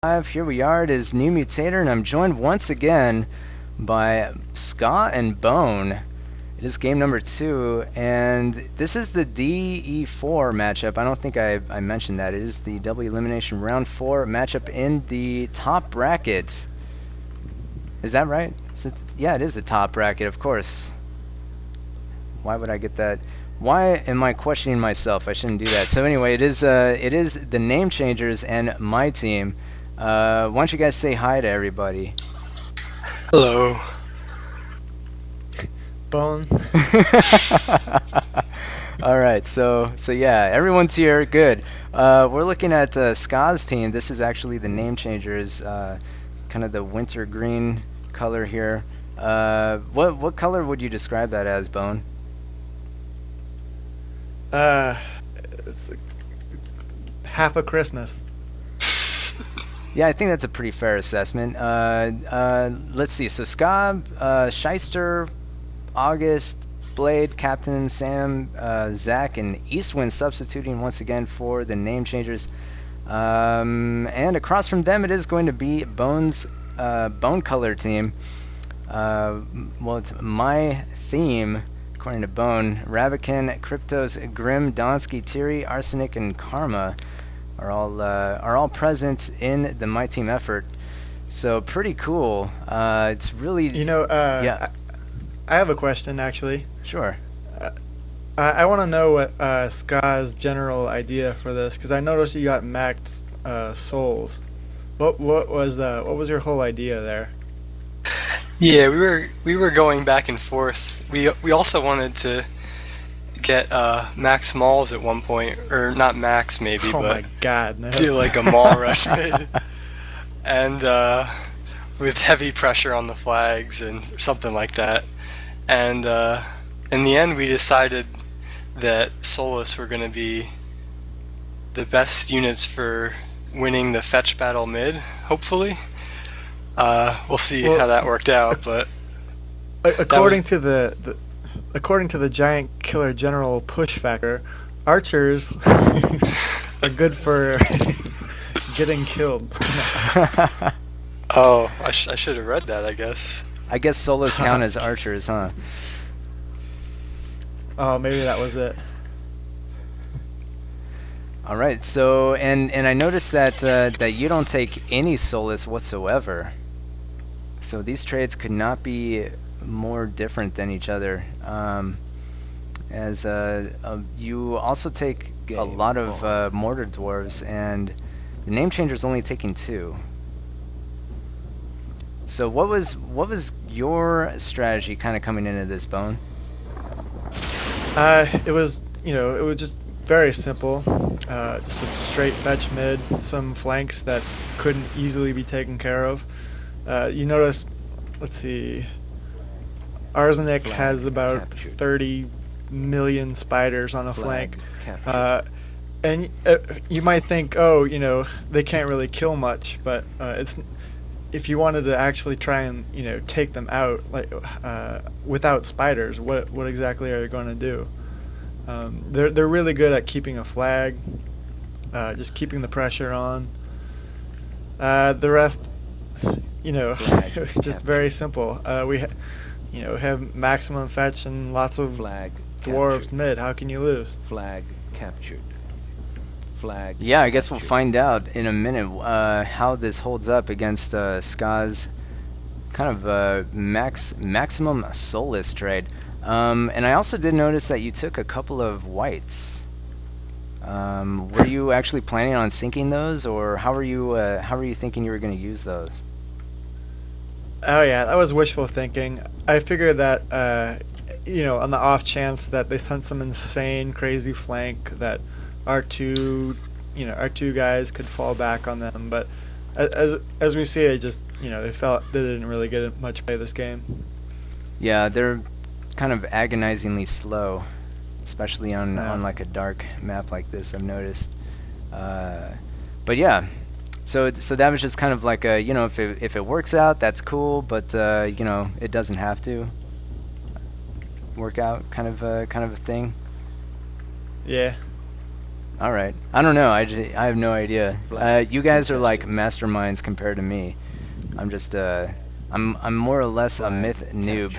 Here we are. It is NewMutator, and I'm joined once again by Ska and Bone. It is game number 2, and this is the DE4 matchup. I don't think I mentioned that. It is the double elimination round 4 matchup in the top bracket. Is that right? Yeah, it is the top bracket, of course. Why would I get that? Why am I questioning myself? I shouldn't do that. So anyway, it is the Name Changers and my team. Why don't you guys say hi to everybody? Hello. Bone. Alright, so yeah, everyone's here, good. We're looking at Ska's team. This is actually the Name Changers, kind of the winter green color here. What color would you describe that as, Bone? It's like half a Christmas. Yeah, I think that's a pretty fair assessment. Let's see. So Ska, Shyster, August, Blade, Captain, Sam, Zach, and Eastwind substituting once again for the Name Changers. And across from them, it is going to be Bone's Bone Color team. Well, it's my theme, according to Bone. Ravikin, Cryptos, Grim, Donsky, Tiri, Arsenic, and Karma are all present in the My Team effort. So pretty cool. It's really, yeah. I have a question actually. Sure. I want to know what Ska's general idea for this, because I noticed you got maxed souls. What was your whole idea there? Yeah, we were going back and forth. We also wanted to get max mauls at one point, or not max maybe, Oh but my God, no. do like a maul rush mid, and with heavy pressure on the flags and something like that. And in the end, we decided that Solus were going to be the best units for winning the fetch battle mid. Hopefully, we'll see how that worked out. But according to the giant killer general push factor, archers are good for getting killed. Oh, I should have read that, I guess. I guess solos count as archers, huh? Oh, maybe that was it. All right. So and I noticed that that you don't take any Solus whatsoever. So these trades could not be more different than each other. As you also take a lot of mortar dwarves, and the Name Changer's only taking 2. So what was your strategy kind of coming into this, Bone? It was just very simple. Just a straight fetch mid, some flanks that couldn't easily be taken care of. You notice, let's see, Arsenic has about 30 million spiders on a flank. And you might think, oh, they can't really kill much, but if you wanted to actually try and take them out without spiders, what exactly are you going to do? They're really good at keeping a flag, just keeping the pressure on. The rest, it's just very simple. We have maximum fetch and lots of dwarves mid. How can you lose? Flag captured. Flag. Yeah, I guess we'll find out in a minute how this holds up against Ska's kind of maximum Solus trade. And I also did notice that you took a couple of whites. Were you actually planning on sinking those, or how were you thinking you were going to use those? Oh yeah, that was wishful thinking. I figured that on the off chance that they sent some insane crazy flank, that our two guys could fall back on them, but as we see, it just they didn't really get much play this game. Yeah, they're kind of agonizingly slow, especially on like a dark map like this, I've noticed. But yeah, so that was just kind of like a if it works out, that's cool, but it doesn't have to work out kind of a thing. Yeah. All right. I don't know. I have no idea. You guys are like masterminds compared to me. I'm just I'm more or less a myth noob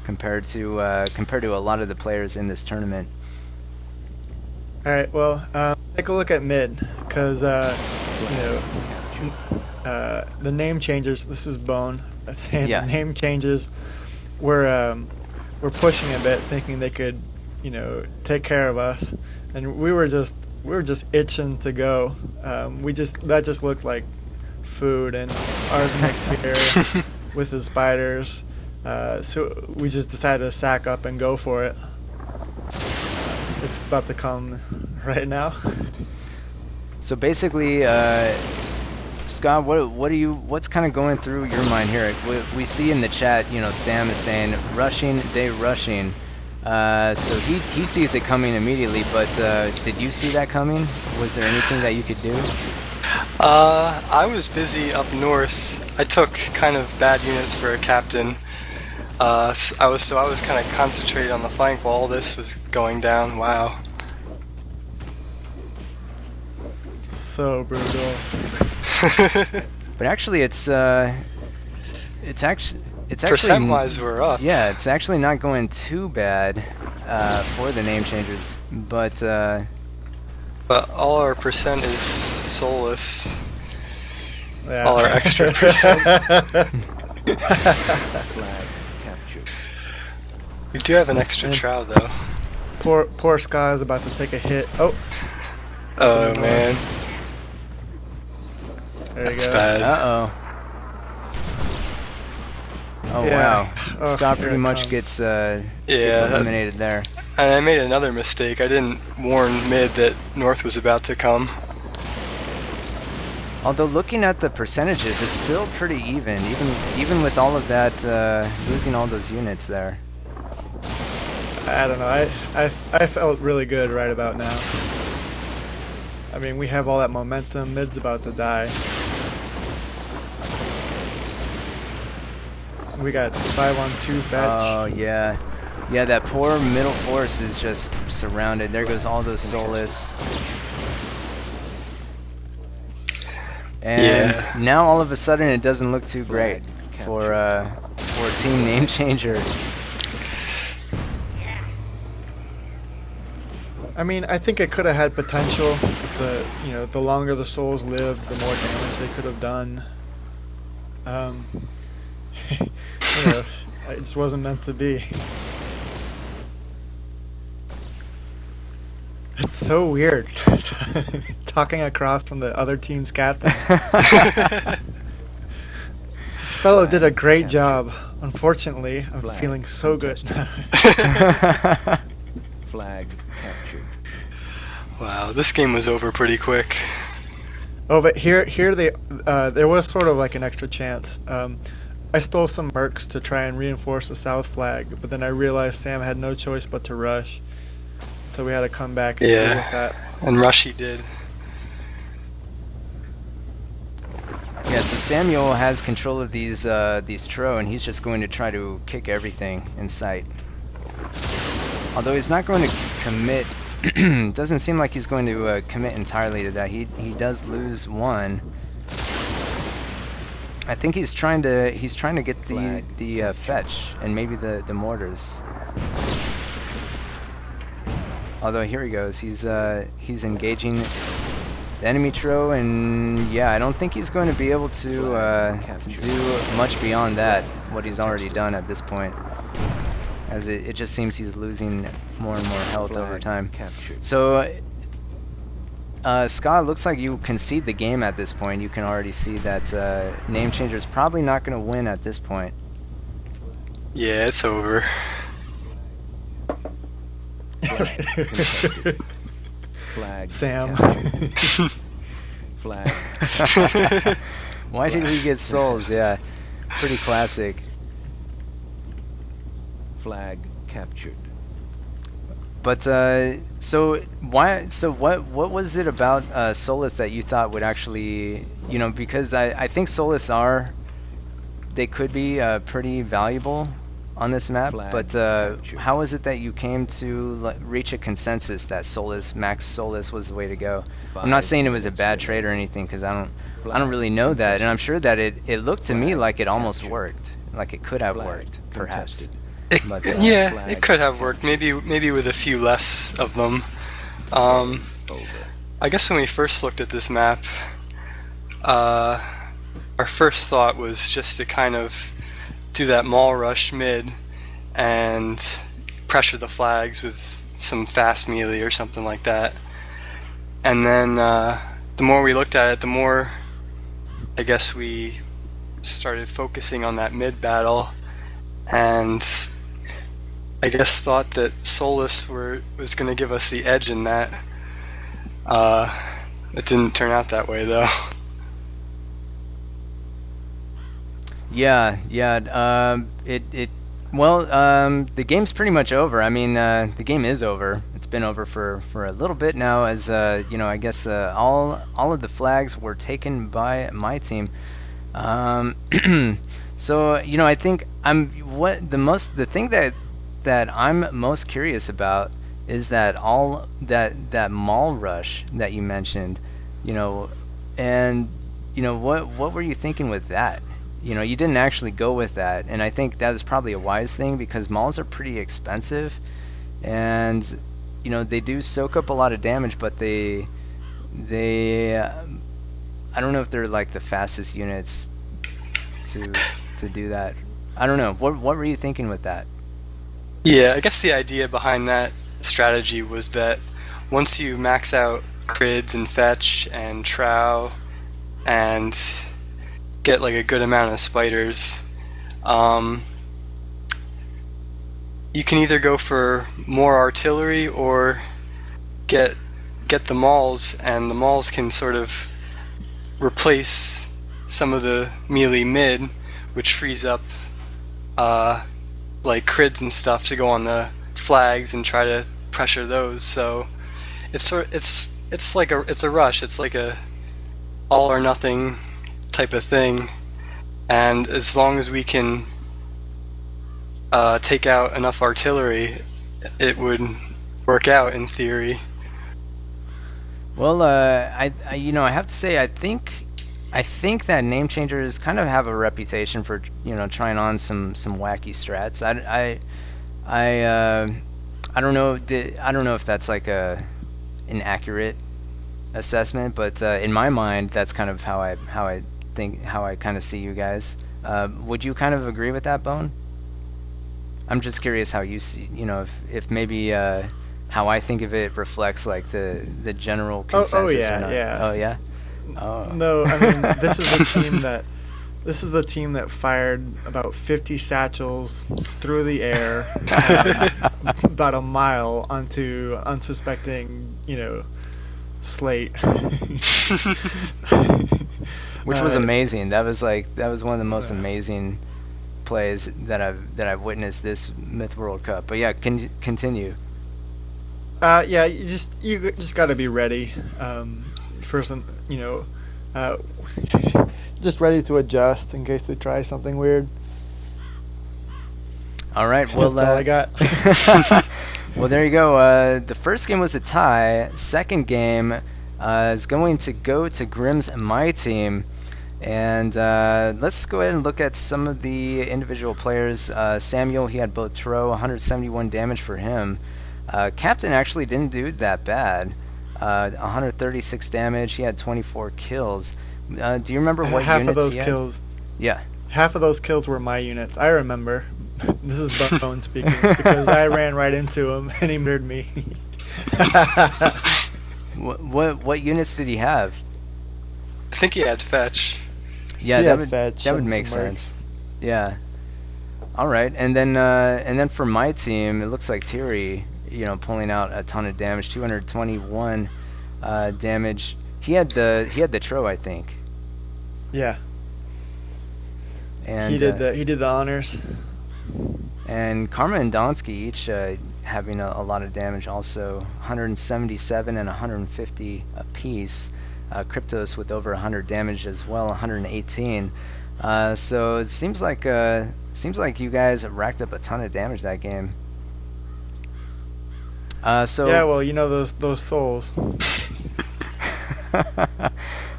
compared to a lot of the players in this tournament. All right. Well, take a look at mid, because you know, the name changers. This is Bone. That's the name changers. We're pushing a bit, thinking they could, you know, take care of us, and we were just itching to go. That just looked like food, and ours mixed here with the spiders. So we just decided to sack up and go for it. It's about to come right now. So basically, Scott, what's kind of going through your mind here? We see in the chat, you know, Sam is saying rushing, they rushing. So he sees it coming immediately, but did you see that coming? Was there anything that you could do? I was busy up north. I took kind of bad units for a captain. I was kind of concentrated on the flank while all this was going down. Wow. So brutal. But actually, it's actually percent-wise we're up. Yeah, it's actually not going too bad for the name changers, but all our percent is soulless. Yeah. All our extra percent. Flag captured. We do have an extra trow though. Poor Sky is about to take a hit. Oh. Oh man. There you That's go. bad. uh-oh. Oh Yeah. wow. Oh, Scott here pretty it much comes. gets Yeah, eliminated there. and I made another mistake. I didn't warn mid that north was about to come. Although looking at the percentages, it's still pretty even even with all of that losing all those units there. I don't know. I felt really good right about now. I mean, we have all that momentum. Mid's about to die. We got 5-on-2 fetch. Oh yeah. Yeah, that poor middle force is just surrounded. There goes all those soulless. And now all of a sudden it doesn't look too great for Team Name Changer. I mean, I think it could have had potential. The longer the souls lived, the more damage they could have done. You know, it just wasn't meant to be. It's so weird talking across from the other team's captain. This fellow did a great job. Unfortunately, I'm feeling so good. Flag captured. Wow, this game was over pretty quick. Oh, but here there was sort of like an extra chance. I stole some mercs to try and reinforce the south flag, but then I realized Sam had no choice but to rush. So we had to come back and deal with that. And Rushy did. Yeah, so Samuel has control of these Tro, and he's just going to try to kick everything in sight. Although he's not going to commit, doesn't seem like he's going to commit entirely to that. He does lose one. I think he's trying to get the fetch and maybe the mortars. Although here he goes, he's engaging the enemy Tro, and yeah, I don't think he's going to be able to do much beyond that. What he's already done at this point, as it just seems he's losing more and more health over time. So. Scott, looks like you concede the game at this point. You can already see that Name Changer is probably not going to win at this point. Yeah, it's over. Flag. Sam. Flag. Why did he get souls? Yeah, pretty classic. Flag captured. But so what was it about Solus that you thought would actually, you know, because I think Solus they could be pretty valuable on this map, Flag but captured. how is it that you came to reach a consensus that Solus, Max Solus, was the way to go? I'm not 5 saying it was a minutes bad trade or remaining. anything, because I don't Flag really know that, and I'm sure that it looked to me Flag like it almost captured. worked, like it could have Flag worked, perhaps. contested. But Yeah, Flag it could have worked. Maybe with a few less of them. Over. I guess when we first looked at this map, our first thought was just to kind of do that maul rush mid and pressure the flags with some fast melee or something like that. And then the more we looked at it, the more I guess we started focusing on that mid battle, and I guess thought that Solus was going to give us the edge in that. It didn't turn out that way though. yeah, the game's pretty much over. I mean, the game is over. It's been over for a little bit now, as I guess all of the flags were taken by my team. So I think the thing that I'm most curious about is that that maul rush that you mentioned, and what were you thinking with that? You didn't actually go with that, and I think that was probably a wise thing, because mauls are pretty expensive, and they do soak up a lot of damage, but they I don't know if they're like the fastest units to do that. I don't know. What were you thinking with that? Yeah, I guess the idea behind that strategy was that once you max out crids and fetch and trow and get like a good amount of spiders, you can either go for more artillery or get the mauls, and the mauls can sort of replace some of the melee mid, which frees up like crids and stuff to go on the flags and try to pressure those. So it's a rush. It's like a all or nothing type of thing, and as long as we can take out enough artillery, it would work out in theory. Well, I have to say, I think that name changers kind of have a reputation for trying on some wacky strats. I don't know. I don't know if that's like an accurate assessment, but in my mind, that's kind of how I kind of see you guys. Would you kind of agree with that, Bone? I'm just curious how you see, if maybe how I think of it reflects like the general consensus. yeah, or not. yeah. Oh yeah. Oh. No, I mean this is the team that fired about 50 satchels through the air about a mile onto unsuspecting, slate. Which was amazing. That was one of the most amazing plays that I've witnessed this Myth World Cup. But yeah, continue. Yeah, you just got to be ready for some, just ready to adjust in case they try something weird. All right, well, that's all I got. Well, there you go. The first game was a tie. Second game is going to go to Grimm's My Team. And let's go ahead and look at some of the individual players. Samuel, he had both throw, 171 damage for him. Captain actually didn't do that bad. 136 damage. He had 24 kills. Do you remember what half units of those he had? kills? Yeah. Half of those kills were my units. I remember. This is Bone speaking, because I ran right into him and he murdered me. What units did he have? I think he had fetch. Yeah, He that had fetch would and make some merc. sense. Yeah. All right, and then for my team, it looks like Thierry, pulling out a ton of damage, 221 damage. He had the Tro, I think. Yeah. And He did the honors. And Karma and Donsky each having a lot of damage also, 177 and 150 apiece. Kryptos with over 100 damage as well, 118. So it seems like you guys racked up a ton of damage that game. So Yeah, well, you know those souls.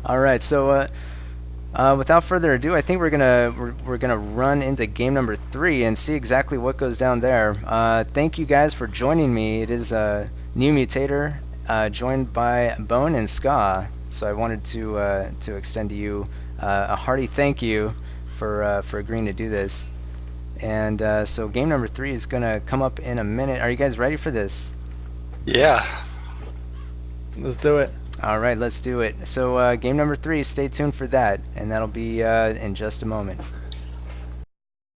all right, so without further ado, I think we're gonna run into game number 3 and see exactly what goes down there. Thank you guys for joining me. It is NewMutator, joined by Bone and Ska. So I wanted to extend to you a hearty thank you for agreeing to do this. And so game number 3 is gonna come up in a minute. Are you guys ready for this? Yeah. Let's do it. All right, let's do it. So game number 3, stay tuned for that, and that'll be in just a moment.